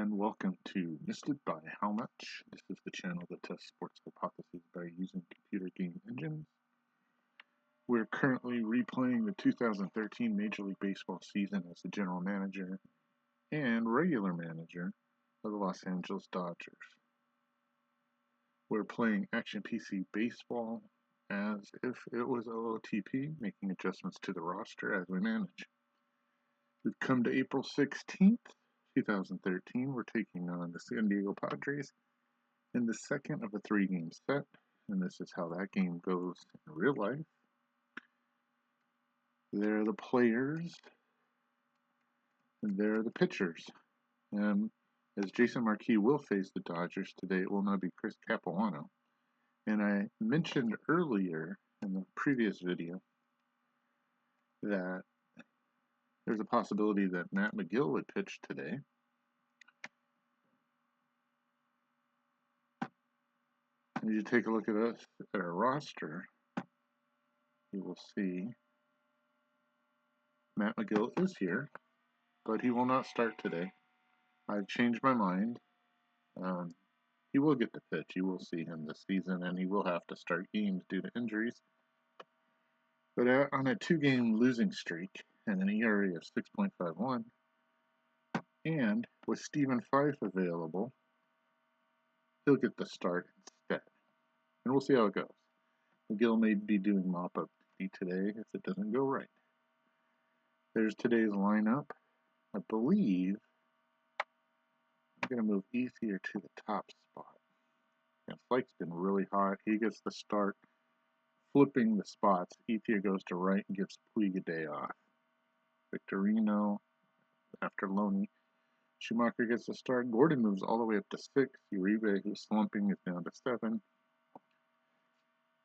and welcome to Misted by How Much. This is the channel that tests sports hypotheses by using computer game engines. We're currently replaying the 2013 Major League Baseball season as the general manager and regular manager of the Los Angeles Dodgers. We're playing Action PC Baseball as if it was OOTP, making adjustments to the roster as we manage. We've come to April 16th. 2013, we're taking on the San Diego Padres in the second of a three-game set, and this is how that game goes in real life. There are the players, and there are the pitchers. As Jason Marquis will face the Dodgers today, it will not be Chris Capuano. And I mentioned earlier in the previous video that there's a possibility that Matt Magill would pitch today. As you take a look at us at our roster, you will see Matt Magill is here, but he will not start today. I've changed my mind. He will get the pitch. You will see him this season, and he will have to start games due to injuries. But on a two-game losing streak and an ERA of 6.51, and with Stephen Fife available, he'll get the start instead. And we'll see how it goes. Magill may be doing mop-up today if it doesn't go right. There's today's lineup. I believe I'm going to move Ethier to the top spot. And Flake's been really hot. He gets the start flipping the spots. Ethier goes to right and gives Puig a day off. Victorino after Loney. Schumacher gets the start. Gordon moves all the way up to 6. Uribe, who's slumping, is down to 7.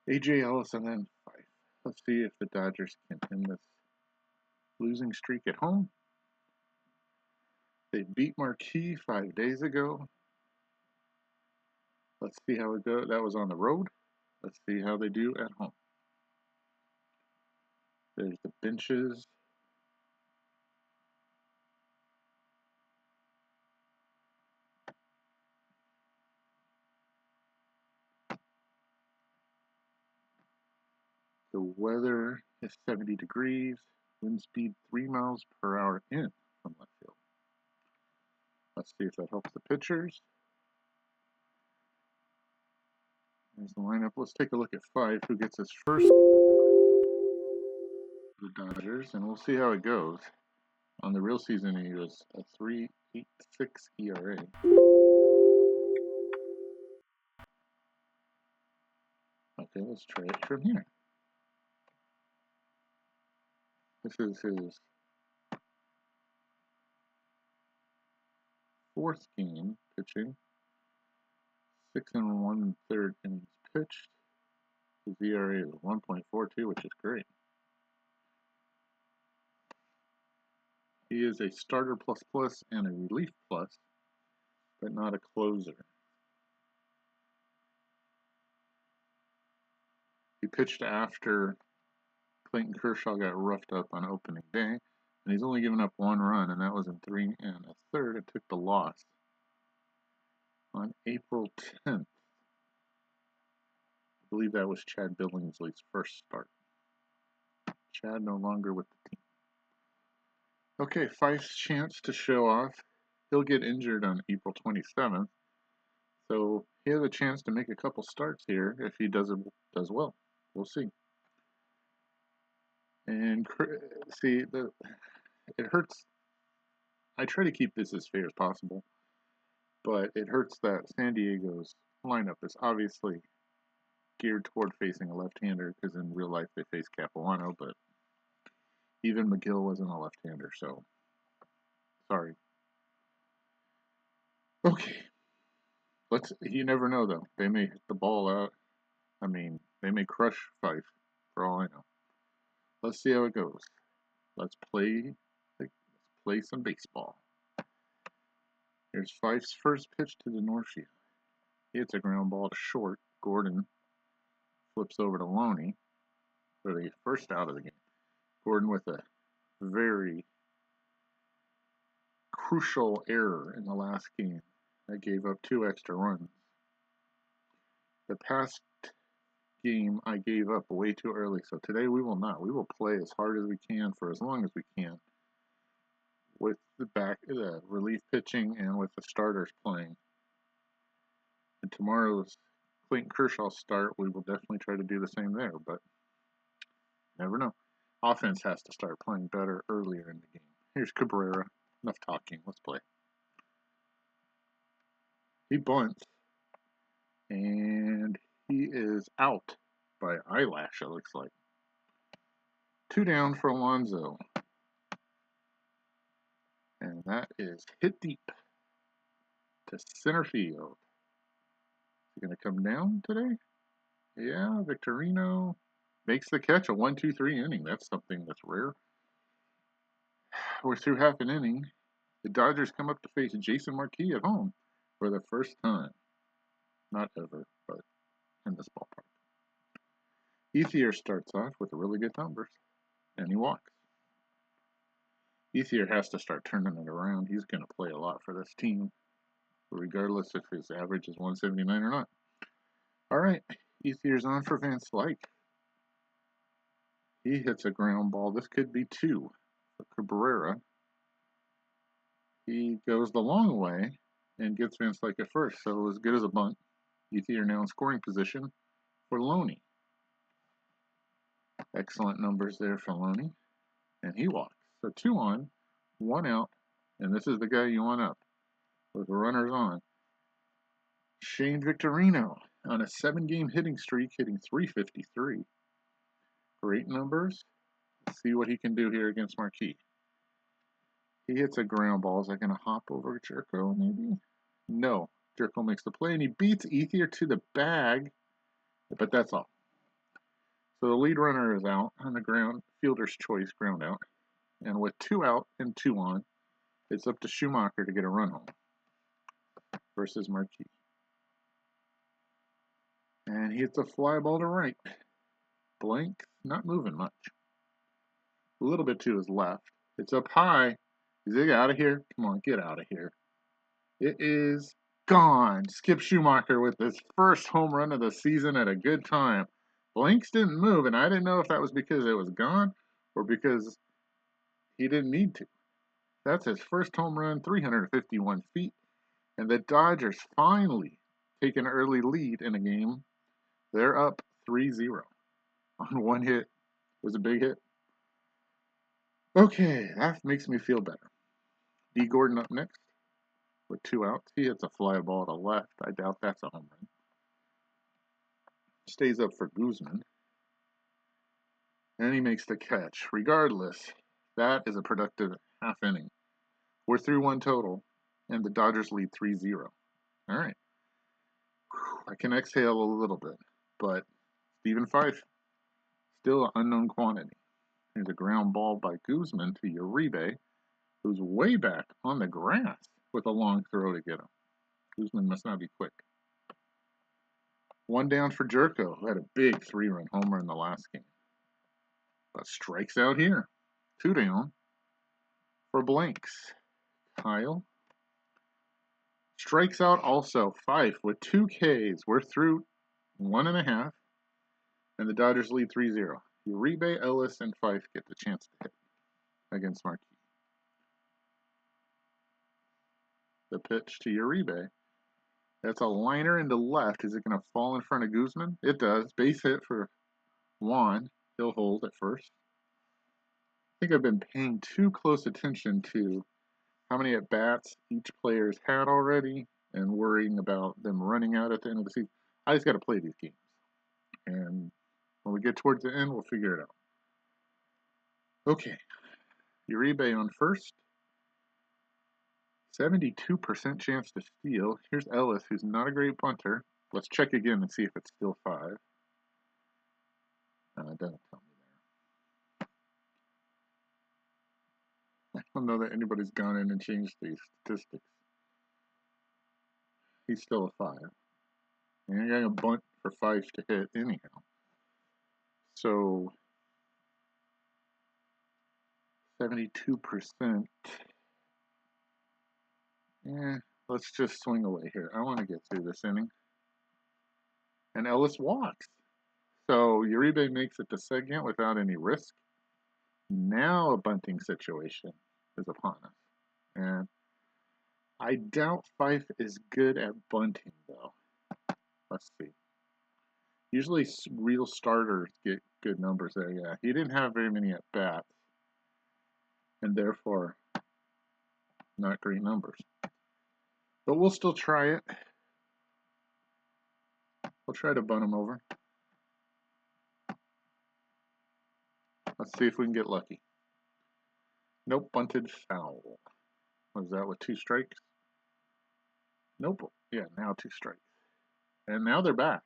AJ Ellis and then 5. Let's see if the Dodgers can end this losing streak at home. They beat Marquis 5 days ago. Let's see how it goes. That was on the road. Let's see how they do at home. There's the benches. The weather is 70 degrees. Wind speed 3 miles per hour in from left field. Let's see if that helps the pitchers. There's the lineup. Let's take a look at 5, who gets his first the Dodgers, and we'll see how it goes. On the real season, he was a 3.86 ERA. Okay, let's try it from here. This is his 4th game pitching. 6 1/3 innings pitched. His ERA is 1.42, which is great. He is a starter plus and a relief plus, but not a closer. He pitched after Clayton Kershaw got roughed up on opening day, and he's only given up 1 run, and that was in 3 1/3. It took the loss on April 10th. I believe that was Chad Billingsley's first start. Chad no longer with the team. Okay, Fife's chance to show off. He'll get injured on April 27th, so he has a chance to make a couple starts here if he does well. We'll see. And see, it hurts. I try to keep this as fair as possible, but it hurts that San Diego's lineup is obviously geared toward facing a left-hander, because in real life they face Capuano, but even Magill wasn't a left-hander, so sorry. Okay, you never know though. They may hit the ball out. I mean, they may crush Fife for all I know. Let's see how it goes. Let's play some baseball. Here's Fife's first pitch to the north field. He hits a ground ball to short. Gordon flips over to Loney for the first out of the game. Gordon with a very crucial error in the last game that gave up 2 extra runs. The past game I gave up way too early, so today we will not. We will play as hard as we can for as long as we can with the relief pitching and with the starters playing. And tomorrow's Clayton Kershaw start, we will definitely try to do the same there, but never know. Offense has to start playing better earlier in the game. Here's Cabrera. Enough talking. Let's play. He bunts, and he is out by eyelash, it looks like. 2 down for Alonso. And that is hit deep to center field. Is he going to come down today? Yeah, Victorino makes the catch. A 1-2-3 inning. That's something that's rare. We're through half an inning. The Dodgers come up to face Jason Marquis at home for the first time. Not ever, but in this ballpark. Ethier starts off with really good numbers, and he walks. Ethier has to start turning it around. He's going to play a lot for this team, regardless if his average is 179 or not. All right, Ethier's on for Van Slyke. He hits a ground ball. This could be 2 for Cabrera. He goes the long way and gets Van Slyke at first, so as good as a bunt. Ethier now in scoring position for Loney. Excellent numbers there for Loney. And he walks. So 2 on, 1 out, and this is the guy you want up with the runners on. Shane Victorino on a 7-game hitting streak, hitting .353. Great numbers. Let's see what he can do here against Marquis. He hits a ground ball. Is that going to hop over Jerko, maybe? No. Jerko makes the play, and he beats Ethier to the bag, but that's all. So the lead runner is out on the ground, fielder's choice, ground out. And with 2 out and 2 on, it's up to Schumacher to get a run home versus Marquis. And he hits a fly ball to right. Blank, not moving much. A little bit to his left. It's up high. Is it out of here? Come on, get out of here. It is gone. Skip Schumacher with his first home run of the season at a good time. Blanks didn't move, and I didn't know if that was because it was gone or because he didn't need to. That's his first home run, 351 feet. And the Dodgers finally take an early lead in a game. They're up 3-0 on 1 hit. It was a big hit. Okay, that makes me feel better. D. Gordon up next with 2 outs. He hits a fly ball to left. I doubt that's a home run. Stays up for Guzman. And he makes the catch. Regardless, that is a productive half inning. We're through 1 total, and the Dodgers lead 3-0. All right. I can exhale a little bit, but Stephen Fife, still an unknown quantity. There's a ground ball by Guzman to Uribe, who's way back on the grass with a long throw to get him. Guzman must not be quick. 1 down for Jerko, who had a big 3-run homer in the last game. But strikes out here. 2 down for Blanks. Kyle strikes out also. Fife with 2 Ks. We're through 1.5, and the Dodgers lead 3-0. Uribe, Ellis, and Fife get the chance to hit against Marquis. The pitch to Uribe. That's a liner into left. Is it going to fall in front of Guzman? It does. Base hit for Juan. He'll hold at first. I think I've been paying too close attention to how many at-bats each player's had already and worrying about them running out at the end of the season. I just got to play these games. And when we get towards the end, we'll figure it out. Okay. Uribe on first. 72% chance to steal. Here's Ellis, who's not a great punter. Let's check again and see if it's still 5. It doesn't tell me there. I don't know that anybody's gone in and changed these statistics. He's still a 5. And I got a bunt for 5 to hit anyhow. So 72%. Let's just swing away here. I want to get through this inning. And Ellis walks. So Uribe makes it to second without any risk. Now a bunting situation is upon us. And I doubt Fife is good at bunting, though. Let's see. Usually real starters get good numbers there. Yeah, he didn't have very many at bats. And therefore, not great numbers. But we'll still try it. We'll try to bunt him over. Let's see if we can get lucky. Nope, bunted foul. Was that with 2 strikes? Nope. Yeah, now 2 strikes. And now they're back.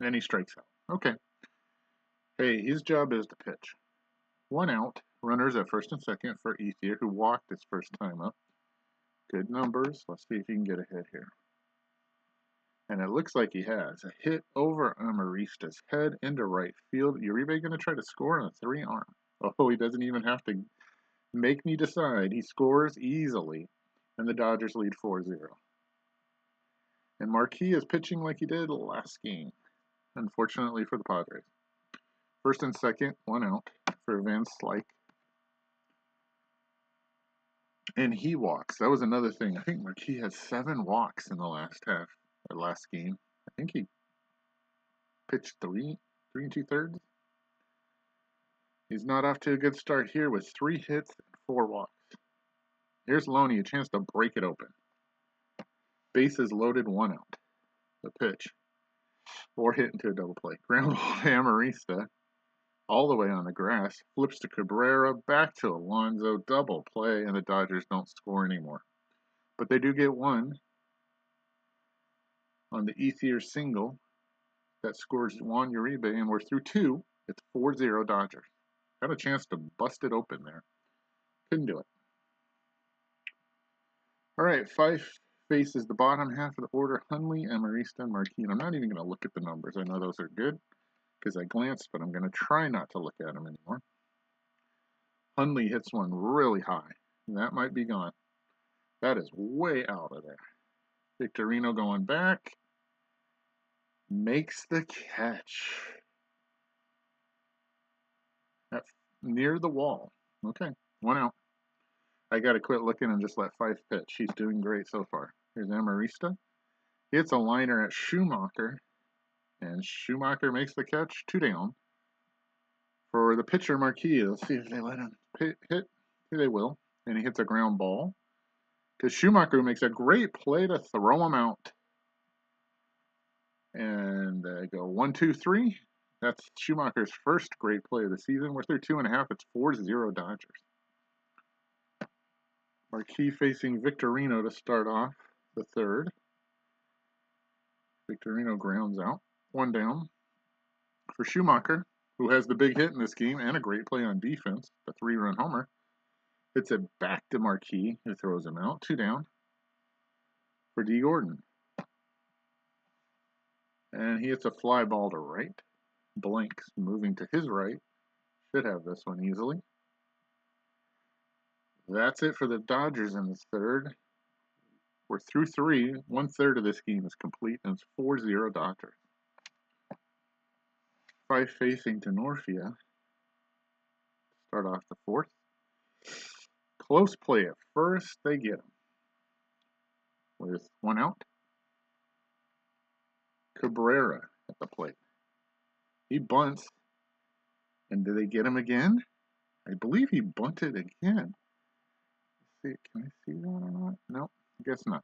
And he strikes out. Okay. Hey, his job is to pitch. 1 out. Runners at first and second for Ethier, who walked his first time up. Good numbers. Let's see if he can get a hit here. And it looks like he has. A hit over Amarista's head into right field. Uribe going to try to score on a 3-arm. Oh, he doesn't even have to make me decide. He scores easily. And the Dodgers lead 4-0. And Marquis is pitching like he did last game. Unfortunately for the Padres. First and second, 1 out for Van Slyke. And he walks. That was another thing. I think Marquis has 7 walks in the last half, or last game. I think he pitched 3 2/3. He's not off to a good start here with 3 hits and 4 walks. Here's Loney, a chance to break it open. Bases loaded, 1 out. The pitch. 4 hit into a double play. Ground ball to Amarista. All the way on the grass. Flips to Cabrera. Back to Alonso. Double play. And the Dodgers don't score anymore. But they do get 1 on the Ethier single that scores Juan Uribe. And we're through 2. It's 4-0 Dodgers. Had a chance to bust it open there. Couldn't do it. All right, Fife faces the bottom half of the order. Hundley, Amarista, and Marquis. I'm not even going to look at the numbers. I know those are good because I glanced, but I'm going to try not to look at them anymore. Hundley hits one really high. That might be gone. That is way out of there. Victorino going back. Makes the catch. That's near the wall. Okay, 1 out. I got to quit looking and just let Fife pitch. He's doing great so far. Here's Amarista. Hits a liner at Schumacher. And Schumacher makes the catch. 2 down. For the pitcher, Marquis, let's see if they let him hit. They will. And he hits a ground ball. Because Schumacher makes a great play to throw him out. And they go 1, 2, 3. That's Schumacher's first great play of the season. We're through 2.5. It's 4-0 Dodgers. Marquis facing Victorino to start off the third. Victorino grounds out. 1 down. For Schumacher, who has the big hit in this game and a great play on defense, the 3-run homer. Hits it back to Marquis, who throws him out. 2 down. For D. Gordon. And he hits a fly ball to right. Blanks moving to his right. Should have this one easily. That's it for the Dodgers in the third. We're through 3. 1/3 of this game is complete, and it's 4-0 Dodgers. Fife facing Denorfia. Start off the fourth. Close play at first. They get him. With 1 out. Cabrera at the plate. He bunts. And do they get him again? I believe he bunted again. Let's see, can I see that or not? No, I guess not.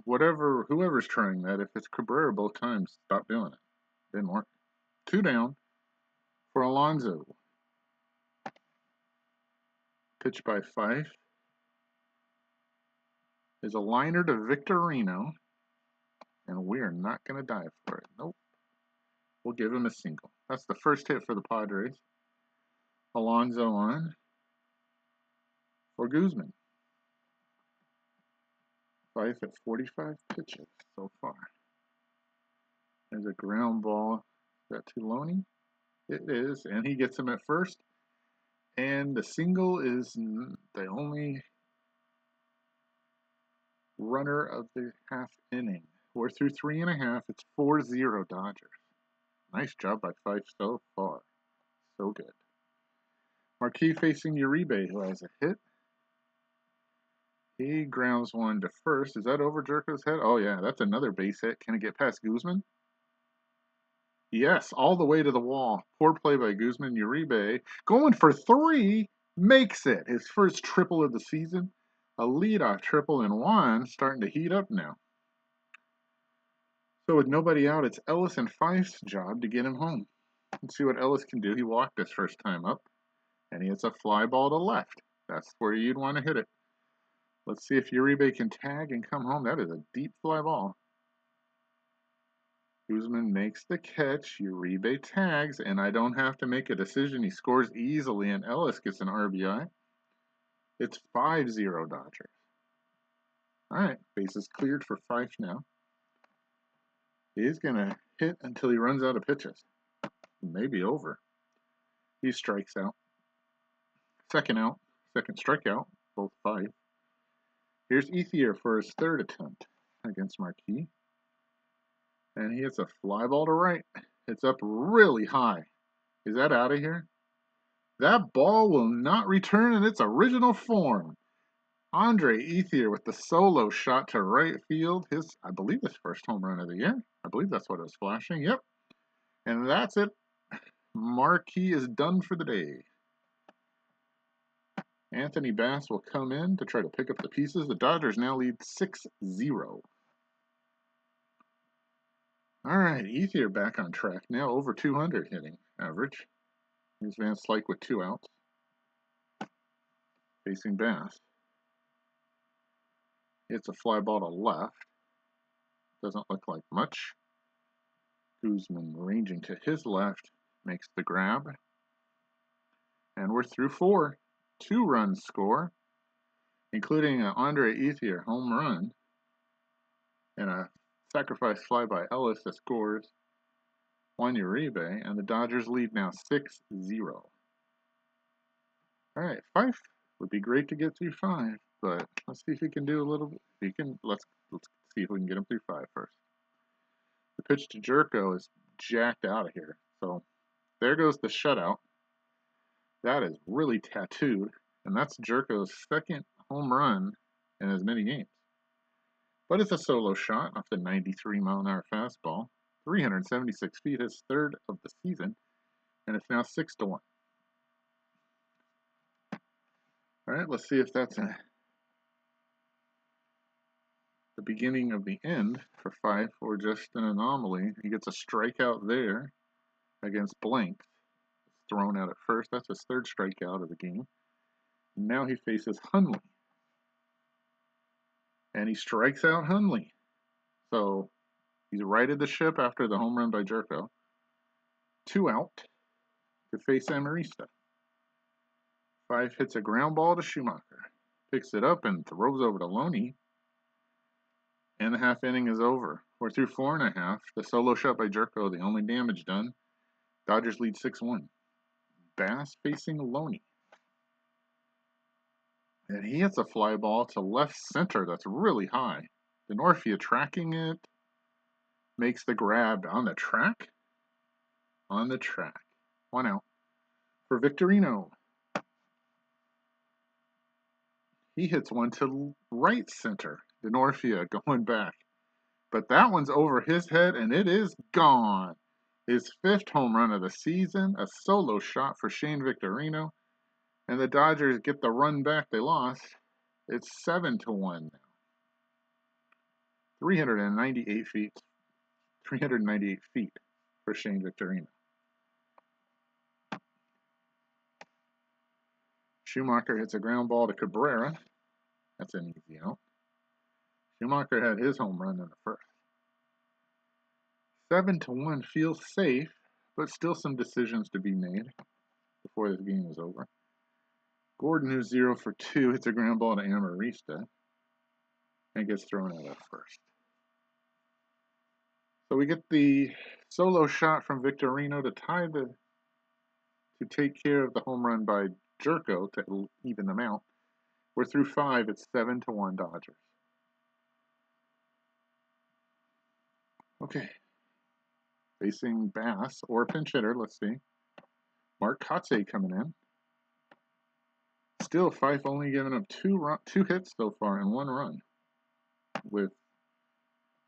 Whoever's trying that, if it's Cabrera both times, stop doing it. Didn't work. 2 down for Alonso. Pitch by Fife. Is a liner to Victorino. And we are not going to dive for it. Nope. We'll give him a single. That's the first hit for the Padres. Alonso on for Guzman. Fife at 45 pitches so far. There's a ground ball. Is that to Loney? It is, and he gets him at first. And the single is the only runner of the half inning. We're through 3.5. It's 4-0 Dodgers. Nice job by Fife so far. So good. Marquis facing Uribe, who has a hit. He grounds one to first. Is that over Jerko's head? Oh, yeah, that's another base hit. Can it get past Guzman? Yes, all the way to the wall. Poor play by Guzman. Uribe going for 3, makes it. His first triple of the season. A leadoff triple in one, starting to heat up now. So with nobody out, it's Ellis and Fife's job to get him home. Let's see what Ellis can do. He walked his first time up, and he hits a fly ball to left. That's where you'd want to hit it. Let's see if Uribe can tag and come home. That is a deep fly ball. Guzman makes the catch. Uribe tags, and I don't have to make a decision. He scores easily, and Ellis gets an RBI. It's 5-0 Dodgers. All right, bases cleared for Fife now. He's going to hit until he runs out of pitches. Maybe over. He strikes out. Second strikeout, both Fife. Here's Ethier for his third attempt against Marquis. And he hits a fly ball to right. It's up really high. Is that out of here? That ball will not return in its original form. Andre Ethier with the solo shot to right field. I believe his first home run of the year. I believe that's what it was flashing. Yep. And that's it. Marquis is done for the day. Anthony Bass will come in to try to pick up the pieces. The Dodgers now lead 6-0. All right, Ethier back on track now, over 200 hitting average. Here's Van Slyke with 2 outs. Facing Bass. It's a fly ball to left. Doesn't look like much. Guzman ranging to his left, makes the grab. And we're through 4. 2-run score, including an Andre Ethier home run and a sacrifice fly by Ellis that scores Juan Uribe, and the Dodgers lead now 6-0. All right, Fife would be great to get through 5, but let's see if he can do a little bit. If he can, let's see if we can get him through 5 first. The pitch to Jerko is jacked out of here. So there goes the shutout. That is really tattooed, and that's Jerko's second home run in as many games. But it's a solo shot off the 93-mile-an-hour fastball. 376 feet, his third of the season, and it's now 6-1. All right, let's see if that's the beginning of the end for Fife or just an anomaly. He gets a strikeout there against Blank. It's thrown out at first. That's his third strikeout of the game. Now he faces Hundley. And he strikes out Hundley. So he's righted the ship after the home run by Jerko. 2 out to face Amarista. Fife hits a ground ball to Schumacher. Picks it up and throws over to Loney. And the half inning is over. We're through 4.5. The solo shot by Jerko, the only damage done. Dodgers lead 6-1. Bass facing Loney. And he hits a fly ball to left center that's really high. Denorfia tracking it. Makes the grab on the track. On the track. 1 out for Victorino. He hits one to right center. Denorfia going back. But that one's over his head, and it is gone. His 5th home run of the season, a solo shot for Shane Victorino. And the Dodgers get the run back they lost. It's 7-1 now. 398 feet for Shane Victorino. Schumacher hits a ground ball to Cabrera. That's an easy out. Schumacher had his home run in the first. 7-1 feels safe, but still some decisions to be made before this game is over. Gordon, who's 0 for 2, hits a ground ball to Amarista and gets thrown out at first. So we get the solo shot from Victorino to tie the to take care of the home run by Jerko to even them out. We're through 5. It's 7-1 Dodgers. Okay. Facing Bass or pinch hitter. Let's see. Mark Kotsay coming in. Still, Fife only giving up two hits so far and 1 run, with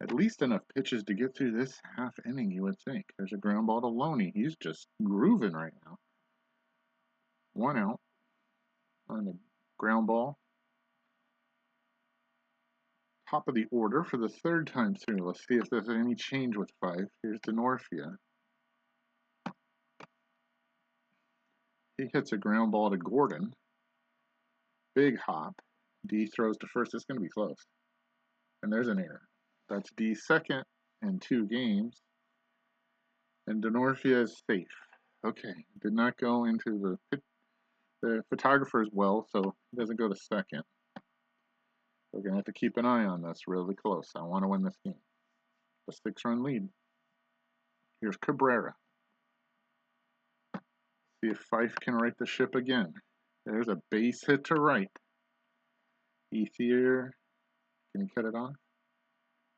at least enough pitches to get through this half inning, you would think. There's a ground ball to Loney. He's just grooving right now. 1 out on the ground ball. Top of the order for the 3rd time through. Let's see if there's any change with Fife. Here's Denorfia. He hits a ground ball to Gordon. Big hop. D throws to first. It's going to be close. And there's an error. That's D's 2nd in 2 games. And Denorfia is safe. Okay. Did not go into the photographer's well, so he doesn't go to 2nd. We're going to have to keep an eye on this really close. I want to win this game. A 6-run lead. Here's Cabrera. See if Fife can right the ship again. There's a base hit to right. Ethier, can he cut it off?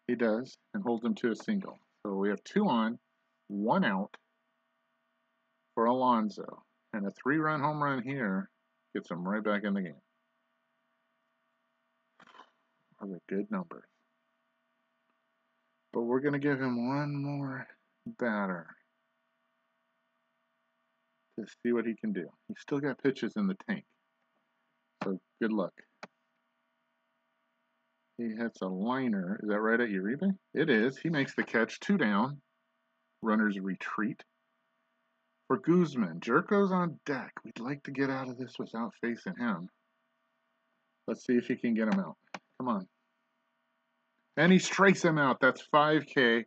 He does, and holds him to a single. So we have 2 on, 1 out for Alonso. And a 3-run home run here gets him right back in the game. Those are good numbers. But we're going to give him 1 more batter to see what he can do. He's still got pitches in the tank. So good luck. He hits a liner. Is that right at Uribe? It is. He makes the catch. 2 down. Runners retreat. For Guzman, Jerko's on deck. We'd like to get out of this without facing him. Let's see if he can get him out. Come on. And he strikes him out. That's 5K.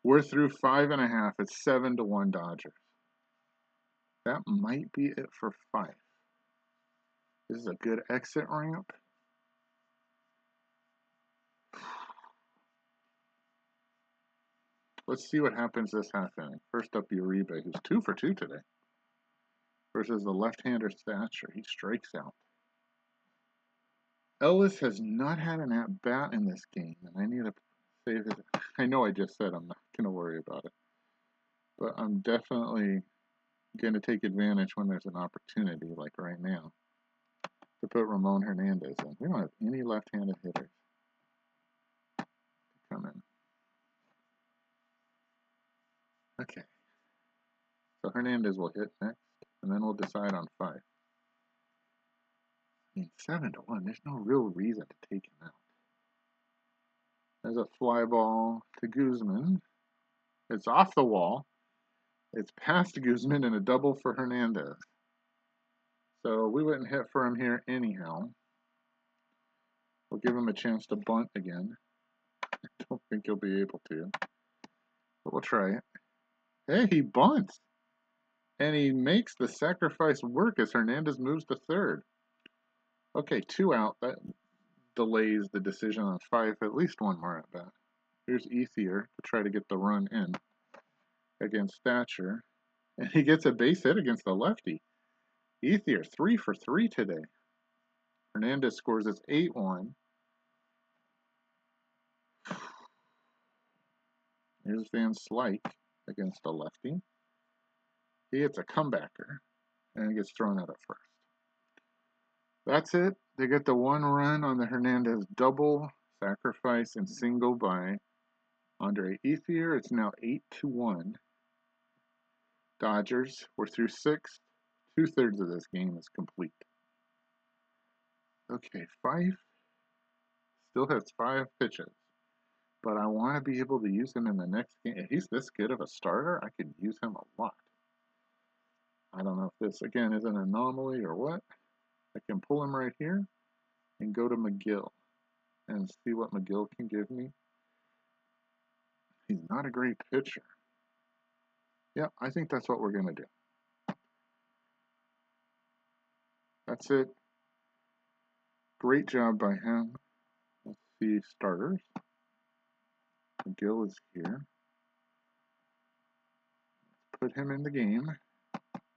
We're through 5.5. It's 7-1 Dodgers. That might be it for Fife. This is a good exit ramp. Let's see what happens this half inning. First up, Uribe, who's 2 for 2 today. Versus the left-hander Thatcher. He strikes out. Ellis has not had an at-bat in this game, and I need to save it. I know I just said I'm not going to worry about it. But I'm definitely going to take advantage when there's an opportunity, like right now, to put Ramon Hernandez in. We don't have any left-handed hitters to come in. Okay. So Hernandez will hit next, and then we'll decide on 5. I mean, 7-1, there's no real reason to take him out. There's a fly ball to Guzman. It's off the wall. It's past Guzman and a double for Hernandez. So we wouldn't hit for him here anyhow. We'll give him a chance to bunt again. I don't think he'll be able to, but we'll try it. Hey, he bunts. And he makes the sacrifice work as Hernandez moves to 3rd. Okay, 2 out. That delays the decision on 5. At least 1 more at bat. Here's Ethier to try to get the run in against Thatcher. And he gets a base hit against the lefty. Ethier, 3 for 3 today. Hernandez scores his 8-1. Here's Van Slyke against a lefty. He hits a comebacker and gets thrown out at first. That's it. They get the 1 run on the Hernandez double, sacrifice, and single by Andre Ethier. It's now 8-1. Dodgers, we're through 6. 2/3 of this game is complete. Okay, Fife still has 5 pitches, but I want to be able to use him in the next game. If he's this good of a starter, I could use him a lot. I don't know if this, again, is an anomaly or what. I can pull him right here and go to McGill and see what McGill can give me. He's not a great pitcher. Yeah, I think that's what we're going to do. That's it. Great job by him. Let's see starters. McGill is here. Let's put him in the game.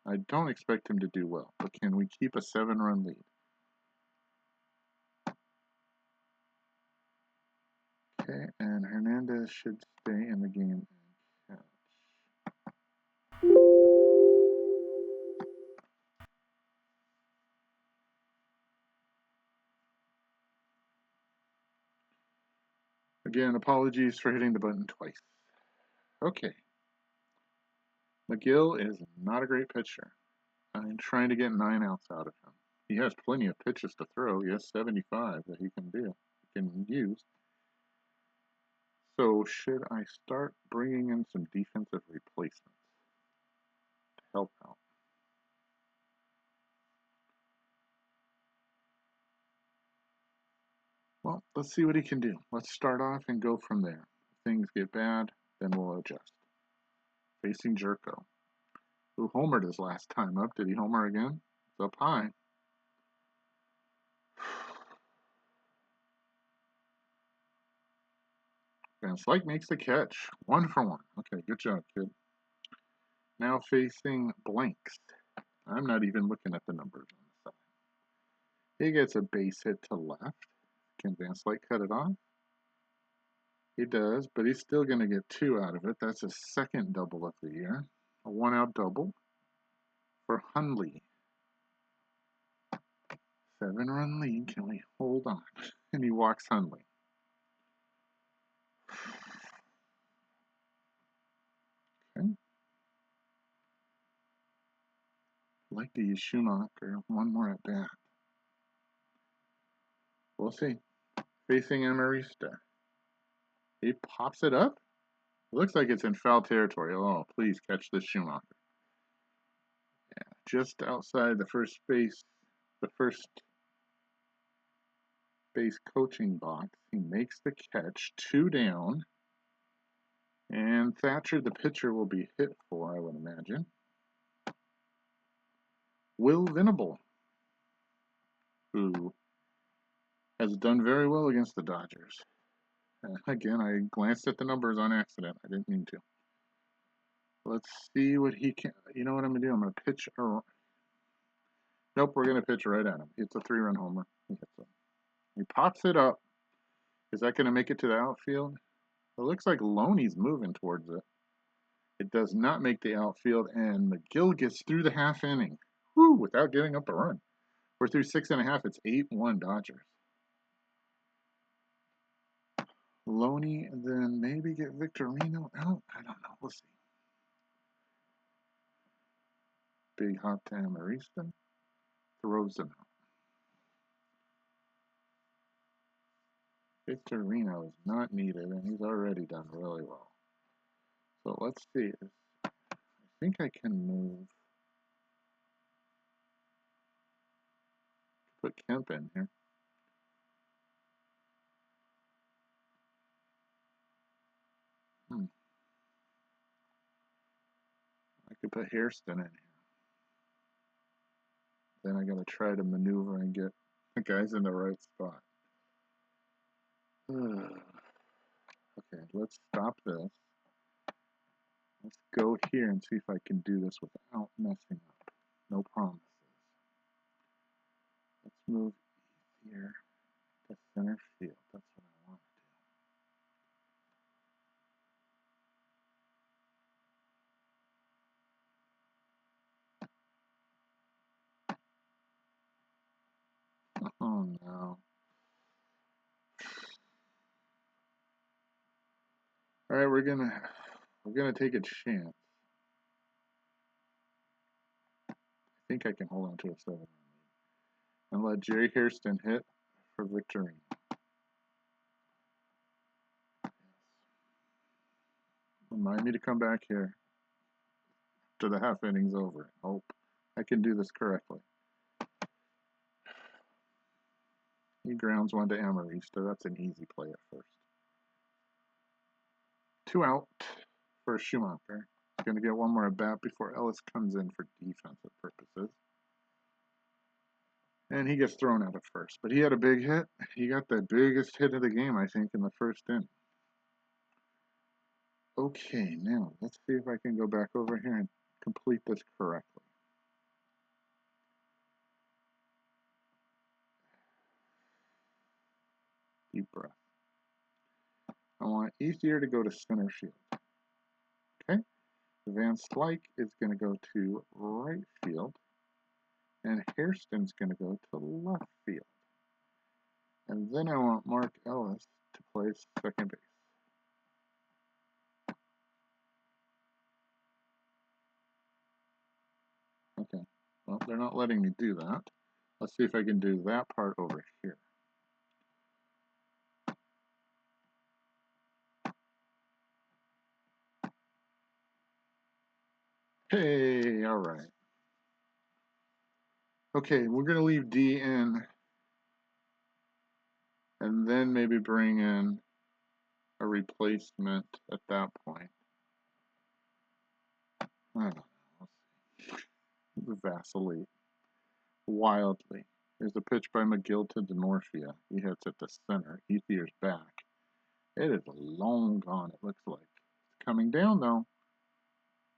I don't expect him to do well, but can we keep a 7-run lead? Okay, and Hernandez should stay in the game and catch. Again, apologies for hitting the button twice. Okay. Megill is not a great pitcher. I'm trying to get 9 outs out of him. He has plenty of pitches to throw. He has 75 that he can use. So should I start bringing in some defensive replacements to help out? Well, let's see what he can do. Let's start off and go from there. If things get bad, then we'll adjust. Facing Jerko, who homered his last time up. Did he homer again? It's up high. Van Slyke makes the catch. 1 for 1. Okay, good job, kid. Now facing Blanks. I'm not even looking at the numbers on the side. He gets a base hit to left. Can Van Slyke cut it off? He does, but he's still going to get 2 out of it. That's his second double of the year. A 1-out double for Hundley. 7-run lead. Can we hold on? And he walks Hundley. Okay. I'd like to use Schumacher. 1 more at bat. We'll see. Facing Amarista. He pops it up. It looks like it's in foul territory. Oh, please catch this Schumacher. Yeah, just outside the first base coaching box. He makes the catch. 2 down. And Thatcher, the pitcher, will be hit for, I would imagine. Will Venable, who has done very well against the Dodgers. Again, I glanced at the numbers on accident. I didn't mean to. Let's see what he can. You know what I'm going to do? I'm going to pitch. Nope, we're going to pitch right at him. It's a 3-run homer. He pops it up. Is that going to make it to the outfield? It looks like Loney's moving towards it. It does not make the outfield, and Megill gets through the half inning. Whew, without giving up a run. We're through 6.5. It's 8-1 Dodgers. Loney, and then maybe get Victorino out. I don't know. We'll see. Big hop to Amarista. Throws him out. Victorino is not needed, and he's already done really well. So let's see. I think I can move. Put Kemp in here. I could put Hairston in here. Then I gotta try to maneuver and get the guys in the right spot. Okay, let's stop this. Let's go here and see if I can do this without messing up. No promises. Let's move here to center field. That's what I want to do. Oh no. All right, we're gonna take a chance. I think I can hold on to a 7 and let Jerry Hairston hit for Victorino. Remind me to come back here after the half inning's over. Hope I can do this correctly. He grounds 1 to Amarista. That's an easy play at first. 2 out for Schumacher. He's going to get 1 more at bat before Ellis comes in for defensive purposes. And he gets thrown out at first. But he had a big hit. He got the biggest hit of the game, I think, in the first inning. Okay, now let's see if I can go back over here and complete this correctly. deep breath. I want Ethier to go to center field. Okay. Van Slyke is going to go to right field. And Hairston's going to go to left field. And then I want Mark Ellis to play second base. Okay. Well, they're not letting me do that. Let's see if I can do that part over here. Hey, all right. Okay, we're going to leave D in and then maybe bring in a replacement at that point. I don't know. Let's see. Vacillate wildly. There's a pitch by McGill to Denorfia. He hits at the center. Ethier's back. It is long gone, it looks like. It's coming down, though.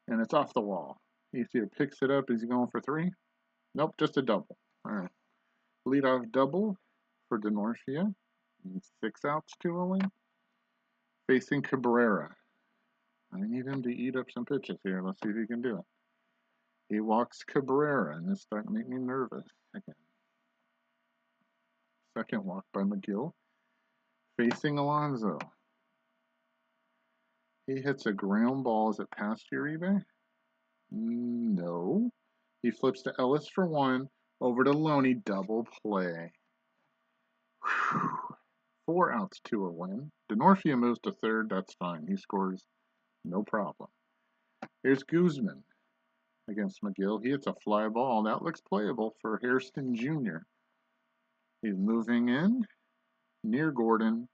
And it's off the wall. Ethier picks it up. Is he going for 3? Nope, just a double. All right. Leadoff double for Denorfia. 6 outs, 2 away. Facing Cabrera. I need him to eat up some pitches here. Let's see if he can do it. He walks Cabrera, and this starting to make me nervous again. Second walk by McGill. Facing Alonso. He hits a ground ball. Is it past Uribe? No. He flips to Ellis for 1. Over to Loney. Double play. Whew. 4 outs, 2 a win. Denorfia moves to third. That's fine. He scores no problem. Here's Guzman against McGill. He hits a fly ball. That looks playable for Hairston Jr. He's moving in near Gordon.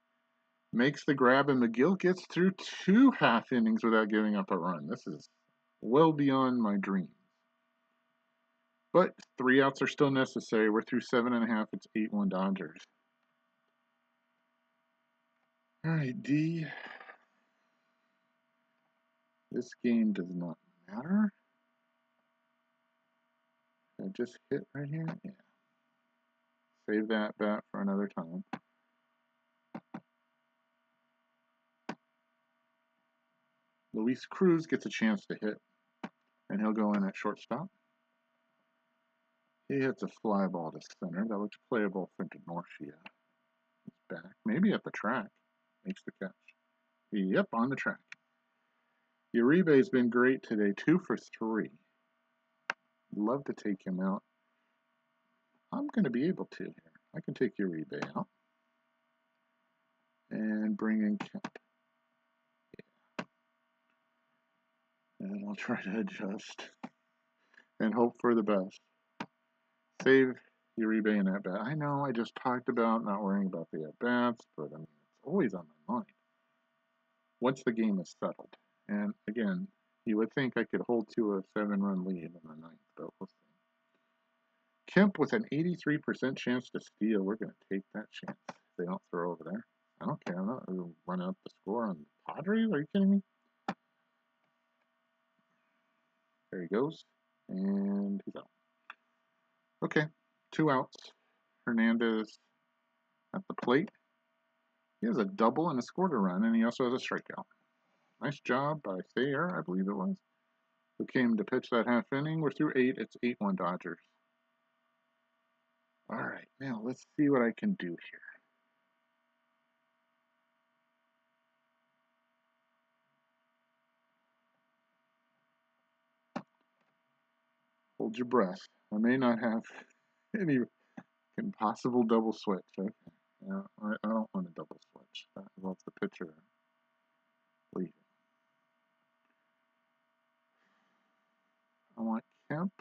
Makes the grab, and McGill gets through 2 half innings without giving up a run. This is well beyond my dreams. But 3 outs are still necessary. We're through 7.5. It's 8-1 Dodgers. All right, D. This game does not matter. I just hit right here? Yeah. Save that bat for another time. Luis Cruz gets a chance to hit, and he'll go in at shortstop. He hits a fly ball to center. That looks playable for Denorfia. He's back. Maybe at the track. Makes the catch. Yep, on the track. Uribe's been great today. 2 for 3. Love to take him out. I'm going to be able to here. I can take Uribe out. And bring in Kemp. Yeah. And I'll try to adjust. And hope for the best. Save Uribe in at bat. I know I just talked about not worrying about the at bats, but I mean, it's always on my mind. Once the game is settled. And again, you would think I could hold to a 7-run lead in the 9th, but we'll see. Kemp with an 83% chance to steal. We're going to take that chance. If they don't throw over there. I don't care. I'm not going to run out the score on the Padres. Are you kidding me? There he goes. And he's out. Okay. 2 outs. Hernandez at the plate. He has a double and a scored a run, and he also has a strikeout. Nice job by Thayer, I believe it was, who came to pitch that half inning. We're through 8. It's 8-1 Dodgers. All right, now let's see what I can do here. Hold your breath. I may not have any possible double switch. Okay. Yeah, I don't want a double switch. That involves the pitcher leaving. I want Kemp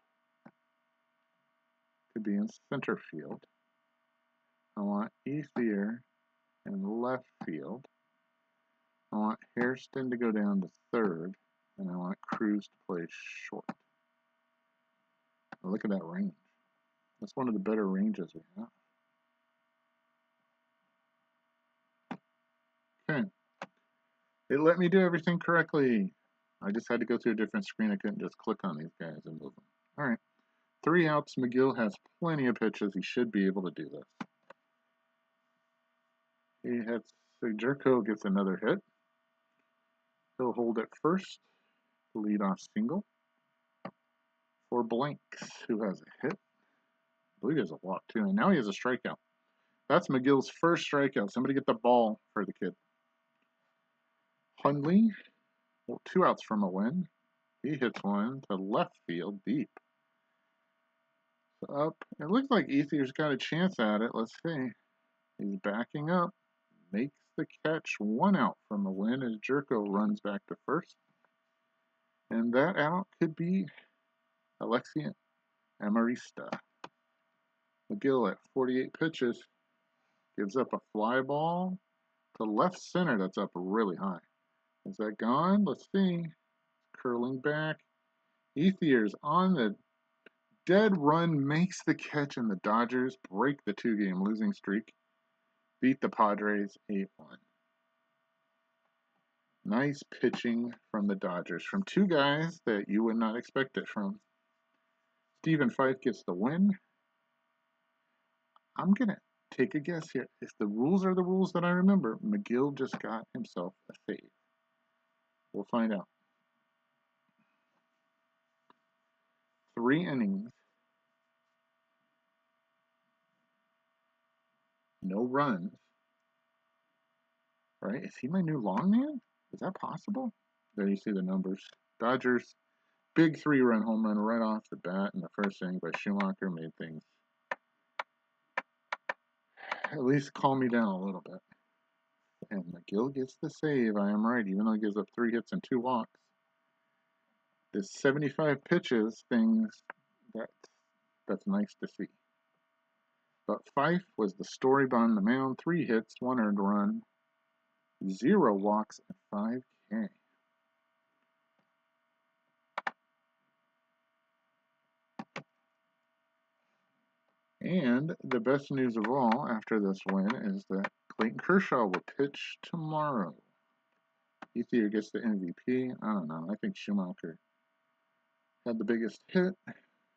to be in center field. I want Ethier in left field. I want Hairston to go down to third, and I want Cruz to play short. Now look at that range. That's one of the better ranges we have. Okay. It let me do everything correctly. I just had to go through a different screen. I couldn't just click on these guys and move them. All right. 3 outs. McGill has plenty of pitches. He should be able to do this. He hits, so Jerko gets another hit. He'll hold it first, lead-off single for Blanks, who has a hit. I believe he has a walk too, and now he has a strikeout. That's McGill's first strikeout. Somebody get the ball for the kid. Hundley, well, 2 outs from a win. He hits one to left field deep. So up. It looks like Ethier's got a chance at it. Let's see. He's backing up. Makes the catch. 1 out from a win as Jerko runs back to first. And that out could be Alexi Amarista. McGill at 48 pitches gives up a fly ball to left center that's up really high. Is that gone? Let's see. Curling back. Ethier's on the dead run, makes the catch, and the Dodgers break the 2-game losing streak. Beat the Padres 8-1. Nice pitching from the Dodgers, from 2 guys that you would not expect it from. Stephen Fife gets the win. I'm going to take a guess here. If the rules are the rules that I remember, McGill just got himself a save. We'll find out. 3 innings. No runs. Right? Is he my new long man? Is that possible? There you see the numbers. Dodgers, big 3-run home run right off the bat in the first inning by Schumacher made things at least calm me down a little bit. And McGill gets the save. I am right, even though he gives up 3 hits and 2 walks. This 75 pitches things, that's nice to see. But Fife was the story behind the mound. 3 hits, 1 earned run, 0 walks, and 5 K. And the best news of all after this win is that Clayton Kershaw will pitch tomorrow. Ethier gets the MVP. I don't know. I think Schumacher had the biggest hit.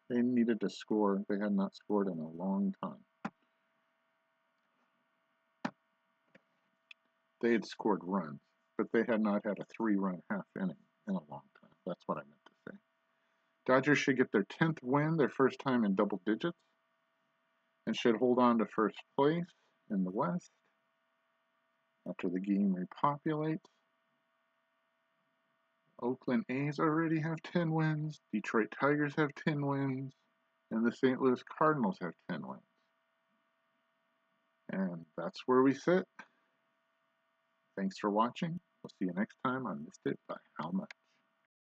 They needed to score. They had not scored in a long time. They had scored runs, but they had not had a 3-run half inning in a long time. That's what I meant to say. Dodgers should get their 10th win, their first time in double digits, and should hold on to first place in the West after the game repopulates. Oakland A's already have 10 wins, Detroit Tigers have 10 wins, and the St. Louis Cardinals have 10 wins. And that's where we sit. Thanks for watching. We'll see you next time on Missed It by How Much.